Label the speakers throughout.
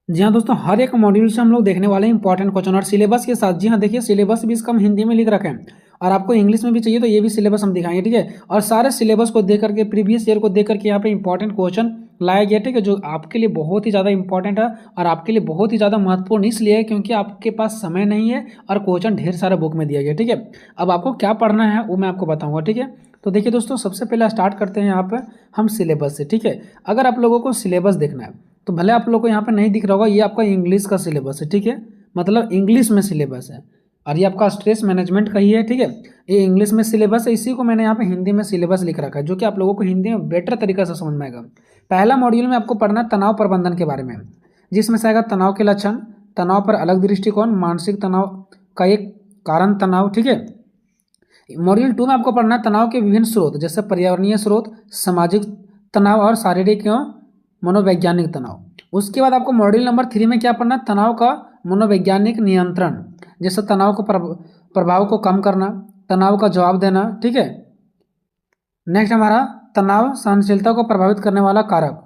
Speaker 1: जी हाँ दोस्तों, हर एक मॉड्यूल से हम लोग देखने वाले हैं इंपॉर्टेंट क्वेश्चन और सिलेबस के साथ। जी हाँ, देखिए सिलेबस भी इसका हम हिंदी में लिख रखे हैं और आपको इंग्लिश में भी चाहिए तो ये भी सिलेबस हम दिखाएंगे, ठीक है। और सारे सिलेबस को देख करके, प्रीवियस ईयर को देख करके यहाँ पे इंपॉर्टेंट क्वेश्चन लाया गया, ठीक है, जो आपके लिए बहुत ही ज़्यादा इंपॉर्टेंट है और आपके लिए बहुत ही ज़्यादा महत्वपूर्ण इसलिए है क्योंकि आपके पास समय नहीं है और क्वेश्चन ढेर सारे बुक में दिया गया, ठीक है। अब आपको क्या पढ़ना है वो मैं आपको बताऊँगा, ठीक है। तो देखिए दोस्तों, सबसे पहले स्टार्ट करते हैं यहाँ पर हम सिलेबस से, ठीक है। अगर आप लोगों को सिलेबस देखना है तो भले आप लोग को यहाँ पे नहीं दिख रहा होगा, ये आपका इंग्लिश का सिलेबस है, ठीक है। मतलब इंग्लिश में सिलेबस है और ये आपका स्ट्रेस मैनेजमेंट का ही है, ठीक है। ये इंग्लिश में सिलेबस है, इसी को मैंने यहाँ पे हिंदी में सिलेबस लिख रखा है जो कि आप लोगों को हिंदी में बेटर तरीके से समझ में आएगा। पहला मॉड्यूल में आपको पढ़ना है तनाव प्रबंधन के बारे में, जिसमें से आएगा तनाव के लक्षण, तनाव पर अलग दृष्टिकोण, मानसिक तनाव का एक कारण तनाव, ठीक है। मॉड्यूल 2 में आपको पढ़ना है तनाव के विभिन्न स्रोत, जैसे पर्यावरणीय स्रोत, सामाजिक तनाव और शारीरिक एवं मनोवैज्ञानिक तनाव। उसके बाद आपको मॉड्यूल नंबर 3 में क्या पढ़ना है, तनाव का मनोवैज्ञानिक नियंत्रण, जैसे तनाव को प्रभाव को कम करना, तनाव का जवाब देना, ठीक है। नेक्स्ट हमारा तनाव सहनशीलता को प्रभावित करने वाला कारक,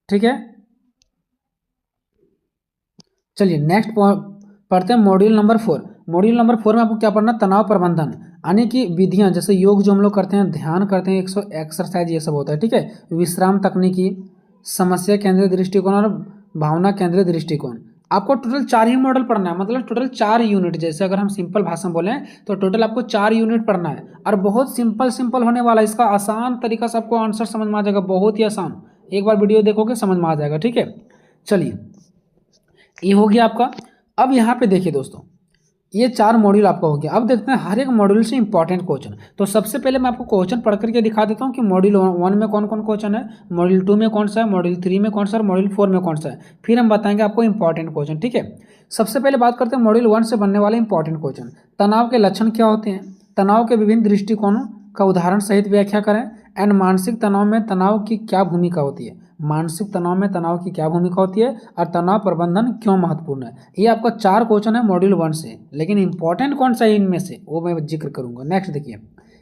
Speaker 1: ठीक है। चलिए नेक्स्ट पढ़ते हैं मॉड्यूल नंबर 4। मॉड्यूल नंबर 4 में आपको क्या पढ़ना, तनाव प्रबंधन, यानी कि विधियां, जैसे योग जो हम लोग करते हैं, ध्यान करते हैं, एक्सरसाइज, ये सब होता है, ठीक है। विश्राम तकनीकी, समस्या केंद्रित दृष्टिकोण और भावना केंद्रित दृष्टिकोण। आपको टोटल 4 ही मॉडल पढ़ना है, मतलब टोटल 4 यूनिट। जैसे अगर हम सिंपल भाषा में बोलें तो टोटल आपको 4 यूनिट पढ़ना है और बहुत सिंपल सिंपल होने वाला है। इसका आसान तरीका से आपको आंसर समझ में आ जाएगा, बहुत ही आसान। एक बार वीडियो देखोगे समझ में आ जाएगा, ठीक है। चलिए, ये हो गया आपका। अब यहाँ पे देखिए दोस्तों, ये 4 मॉड्यूल आपका हो गया। अब देखते हैं हर एक मॉड्यूल से इंपॉर्टेंट क्वेश्चन। तो सबसे पहले मैं आपको क्वेश्चन पढ़ करके दिखा देता हूँ कि मॉड्यूल 1 में कौन कौन क्वेश्चन है, मॉड्यूल 2 में कौन सा है, मॉड्यूल 3 में कौन सा है, मॉड्यूल 4 में कौन सा है। फिर हम बताएंगे आपको इंपॉर्टेंट क्वेश्चन, ठीक है। सबसे पहले बात करते हैं मॉड्यूल 1 से बनने वाले इंपॉर्टेंट क्वेश्चन। तनाव के लक्षण क्या होते हैं, तनाव के विभिन्न दृष्टिकोणों का उदाहरण सहित व्याख्या करें, एंड मानसिक तनाव में तनाव की क्या भूमिका होती है, मानसिक तनाव में तनाव की क्या भूमिका होती है और तनाव प्रबंधन क्यों महत्वपूर्ण है। ये आपका 4 क्वेश्चन है मॉड्यूल 1 से, लेकिन इंपॉर्टेंट कौन सा है इनमें से वो मैं जिक्र करूंगा। नेक्स्ट देखिए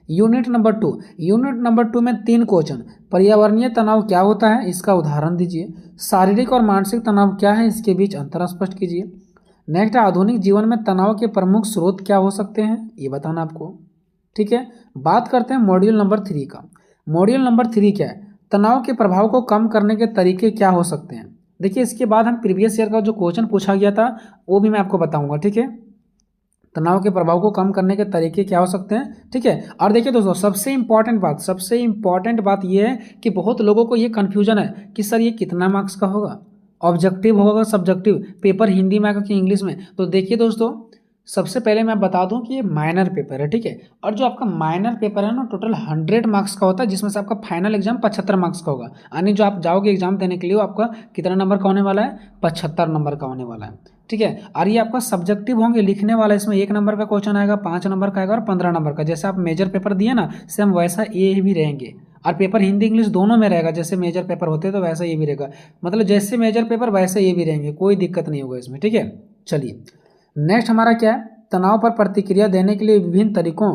Speaker 1: यूनिट नंबर 2। यूनिट नंबर 2 में 3 क्वेश्चन। पर्यावरणीय तनाव क्या होता है, इसका उदाहरण दीजिए। शारीरिक और मानसिक तनाव क्या है, इसके बीच अंतर स्पष्ट कीजिए। नेक्स्ट, आधुनिक जीवन में तनाव के प्रमुख स्रोत क्या हो सकते हैं, ये बताना आपको, ठीक है। बात करते हैं मॉड्यूल नंबर 3 का। मॉड्यूल नंबर 3 क्या है, तनाव के प्रभाव को कम करने के तरीके क्या हो सकते हैं। देखिए इसके बाद हम प्रीवियस ईयर का जो क्वेश्चन पूछा गया था वो भी मैं आपको बताऊंगा, ठीक है। तनाव के प्रभाव को कम करने के तरीके क्या हो सकते हैं, ठीक है। और देखिए दोस्तों, सबसे इंपॉर्टेंट बात ये है कि बहुत लोगों को ये कन्फ्यूजन है कि सर ये कितना मार्क्स का होगा, ऑब्जेक्टिव होगा सब्जेक्टिव, पेपर हिंदी में आएगा कि इंग्लिश में। तो देखिए दोस्तों, सबसे पहले मैं बता दूं कि ये माइनर पेपर है, ठीक है। और जो आपका माइनर पेपर है ना, टोटल 100 मार्क्स का होता है, जिसमें से आपका फाइनल एग्जाम 75 मार्क्स का होगा। यानी जो आप जाओगे एग्जाम देने के लिए वो आपका कितना नंबर का होने वाला है, 75 नंबर का होने वाला है, ठीक है। और ये आपका सब्जेक्टिव होंगे, लिखने वाला इसमें 1 नंबर का क्वेश्चन आएगा, 5 नंबर का आएगा और 15 नंबर का। जैसे आप मेजर पेपर दिए ना, सेम वैसा ये भी रहेंगे। और पेपर हिंदी इंग्लिश दोनों में रहेगा, जैसे मेजर पेपर होते हैं तो वैसा ये भी रहेगा। मतलब जैसे मेजर पेपर वैसे ये भी रहेंगे, कोई दिक्कत नहीं होगा इसमें, ठीक है। चलिए नेक्स्ट हमारा क्या है, तनाव पर प्रतिक्रिया देने के लिए विभिन्न तरीकों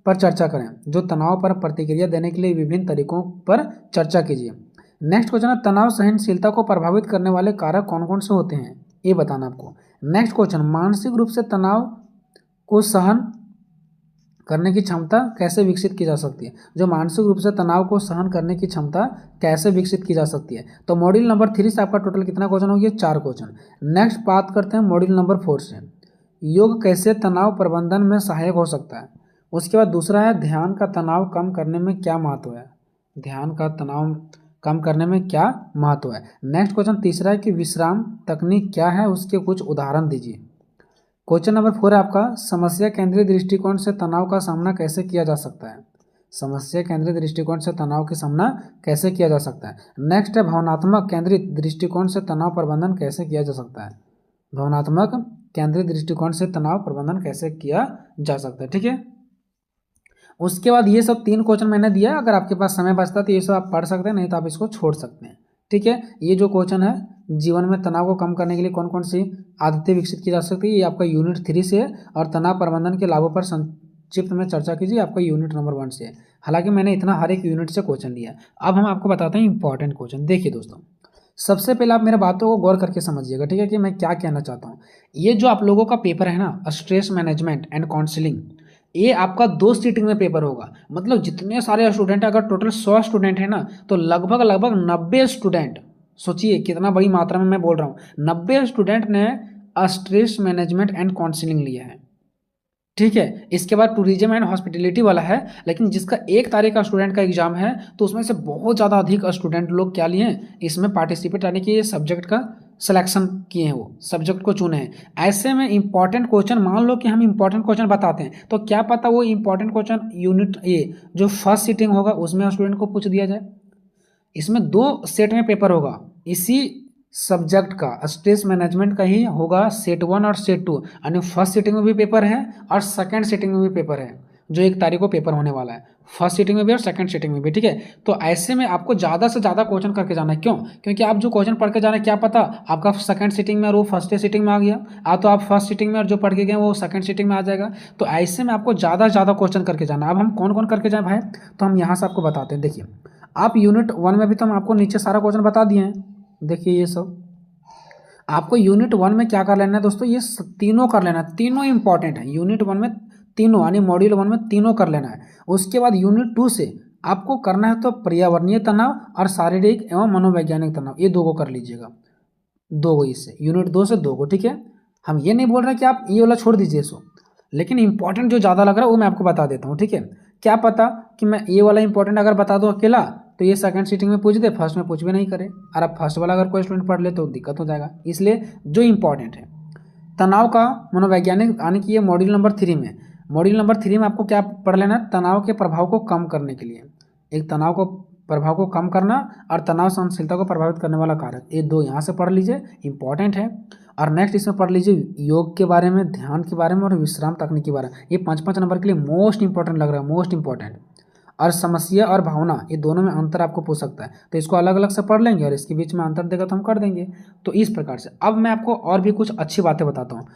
Speaker 1: पर चर्चा करें। जो तनाव पर प्रतिक्रिया देने के लिए विभिन्न तरीकों पर चर्चा कीजिए। नेक्स्ट क्वेश्चन है, तनाव सहनशीलता को प्रभावित करने वाले कारक कौन कौन से होते हैं, ये बताना आपको। नेक्स्ट क्वेश्चन, मानसिक रूप से तनाव को सहन करने की क्षमता कैसे विकसित की जा सकती है। जो मानसिक रूप से तनाव को सहन करने की क्षमता कैसे विकसित की जा सकती है। तो मॉड्यूल नंबर 3 से आपका टोटल कितना क्वेश्चन हो गया, 4 क्वेश्चन। नेक्स्ट बात करते हैं मॉड्यूल नंबर 4 से, योग कैसे तनाव प्रबंधन में सहायक हो सकता है। उसके बाद दूसरा है, ध्यान का तनाव कम करने में क्या महत्व है, ध्यान का तनाव कम करने में क्या महत्व है। नेक्स्ट क्वेश्चन तीसरा है कि विश्राम तकनीक क्या है, उसके कुछ उदाहरण दीजिए। क्वेश्चन नंबर 4 है आपका, समस्या केंद्रित दृष्टिकोण से तनाव का सामना कैसे किया जा सकता है। समस्या केंद्रित दृष्टिकोण से तनाव का सामना कैसे किया जा सकता है। नेक्स्ट है, भावनात्मक केंद्रित दृष्टिकोण से तनाव प्रबंधन कैसे किया जा सकता है। भावनात्मक केंद्रित दृष्टिकोण से तनाव प्रबंधन कैसे किया जा सकता है, ठीक है। उसके बाद ये सब 3 क्वेश्चन मैंने दिया, अगर आपके पास समय बचता है तो ये सब आप पढ़ सकते हैं, नहीं तो आप इसको छोड़ सकते हैं, ठीक है। ये जो क्वेश्चन है, जीवन में तनाव को कम करने के लिए कौन कौन सी आदतें विकसित की जा सकती है, ये आपका यूनिट 3 से है। और तनाव प्रबंधन के लाभों पर संक्षिप्त में चर्चा कीजिए, आपका यूनिट नंबर 1 से है। हालांकि मैंने इतना हर एक यूनिट से क्वेश्चन लिया। अब हम आपको बताते हैं इंपॉर्टेंट क्वेश्चन। देखिए दोस्तों, सबसे पहले आप मेरे बातों को गौर करके समझिएगा, ठीक है, कि मैं क्या कहना चाहता हूँ। ये जो आप लोगों का पेपर है ना, स्ट्रेस मैनेजमेंट एंड काउंसलिंग, ये आपका 2 सीटिंग में पेपर होगा। मतलब जितने सारे स्टूडेंट, अगर टोटल 100 स्टूडेंट है ना, तो लगभग लगभग 90 स्टूडेंट, सोचिए कितना बड़ी मात्रा में मैं बोल रहा हूँ, 90 स्टूडेंट ने स्ट्रेस मैनेजमेंट एंड काउंसलिंग लिया है, ठीक है। इसके बाद टूरिज्म एंड हॉस्पिटलिटी वाला है, लेकिन जिसका 1 तारीख का स्टूडेंट का एग्जाम है, तो उसमें से बहुत ज़्यादा अधिक स्टूडेंट लोग क्या लिए हैं, इसमें पार्टिसिपेट, यानी कि ये सब्जेक्ट का सिलेक्शन किए हैं, वो सब्जेक्ट को चुने हैं। ऐसे में इंपॉर्टेंट क्वेश्चन, मान लो कि हम इंपॉर्टेंट क्वेश्चन बताते हैं, तो क्या पता वो इंपॉर्टेंट क्वेश्चन यूनिट ये जो फर्स्ट सीटिंग होगा उसमें स्टूडेंट को पूछ दिया जाए। इसमें 2 सेट में पेपर होगा, इसी सब्जेक्ट का स्ट्रेस मैनेजमेंट का ही होगा सेट 1 और सेट 2, यानी फर्स्ट सीटिंग में भी पेपर है और सेकंड सीटिंग में भी पेपर है, जो 1 तारीख को पेपर होने वाला है, फर्स्ट सीटिंग में भी और सेकंड सीटिंग में भी, ठीक है। तो ऐसे में आपको ज़्यादा से ज़्यादा क्वेश्चन करके जाना है। क्यों? क्योंकि आप जो क्वेश्चन पढ़ के जाना है, क्या पता आपका सेकंड सीटिंग में और वो फर्स्ट सीटिंग में आ गया, तो आप फर्स्ट सीटिंग में और जो पढ़ के गए वो सेकंड सीटिंग में आ जाएगा। तो ऐसे में आपको ज़्यादा से ज़्यादा क्वेश्चन करके जाना है। अब हम कौन कौन करके जाए भाई, तो हम यहाँ से आपको बताते हैं। देखिए, आप यूनिट 1 में भी तो हम आपको नीचे सारा क्वेश्चन बता दिए हैं। देखिए ये सब आपको यूनिट 1 में क्या कर लेना है दोस्तों, ये तीनों कर लेना है, तीनों इंपॉर्टेंट है। यूनिट 1 में तीनों, यानी मॉड्यूल 1 में तीनों कर लेना है। उसके बाद यूनिट 2 से आपको करना है तो पर्यावरणीय तनाव और शारीरिक एवं मनोवैज्ञानिक तनाव, ये 2 को कर लीजिएगा, 2 को इससे, यूनिट 2 से 2 को, ठीक है। हम ये नहीं बोल रहे कि आप ये वाला छोड़ दीजिए सो, लेकिन इंपॉर्टेंट जो ज़्यादा लग रहा है वो मैं आपको बता देता हूँ, ठीक है। क्या पता कि मैं ये वाला इंपॉर्टेंट अगर बता दूँ अकेला, तो ये सेकंड सीटिंग में पूछ दे, फर्स्ट में पूछ भी नहीं करे, और अब फर्स्ट वाला अगर कोई स्टूडेंट पढ़ ले तो दिक्कत हो जाएगा। इसलिए जो इंपॉर्टेंट है, तनाव का मनोवैज्ञानिक, यानी कि ये मॉड्यूल नंबर 3 में, मॉड्यूल नंबर 3 में आपको क्या पढ़ लेना है, तनाव के प्रभाव को कम करने के लिए, एक तनाव को प्रभाव को कम करना और तनाव सहनशीलता को प्रभावित करने वाला कारक, ये 2 यहाँ से पढ़ लीजिए, इंपॉर्टेंट है। और नेक्स्ट इसमें पढ़ लीजिए योग के बारे में, ध्यान के बारे में और विश्राम तकनीक के बारे में। ये 5-5 नंबर के लिए मोस्ट इंपॉर्टेंट लग रहा है, मोस्ट इंपॉर्टेंट। और समस्या और भावना, ये दोनों में अंतर आपको पूछ सकता है, तो इसको अलग अलग से पढ़ लेंगे और इसके बीच में अंतर देगा तो हम कर देंगे। तो इस प्रकार से अब मैं आपको और भी कुछ अच्छी बातें बताता हूँ।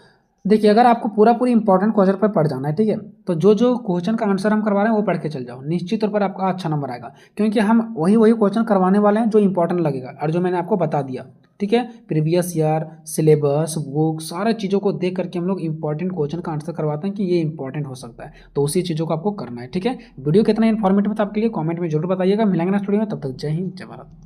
Speaker 1: देखिए, अगर आपको पूरी इंपॉर्टेंट क्वेश्चन पर पढ़ जाना है, ठीक है, तो जो क्वेश्चन का आंसर हम करवा रहे हैं वो पढ़ के चल जाओ, निश्चित तौर पर आपका अच्छा नंबर आएगा, क्योंकि हम वही क्वेश्चन करवाने वाले हैं जो इंपॉर्टेंट लगेगा और जो मैंने आपको बता दिया, ठीक है। प्रीवियस ईयर, सिलेबस, बुक, सारे चीज़ों को देख करके हम लोग इंपॉर्टेंट क्वेश्चन का आंसर करवाते हैं कि ये इंपॉर्टेंट हो सकता है, तो उसी चीज़ों को आपको करना है, ठीक है। वीडियो कितना इन्फॉर्मेटिव था आपके लिए कमेंट में जरूर बताइएगा। मिलेंगे नेक्स्ट वीडियो में, तब तक जय हिंद, जय भारत।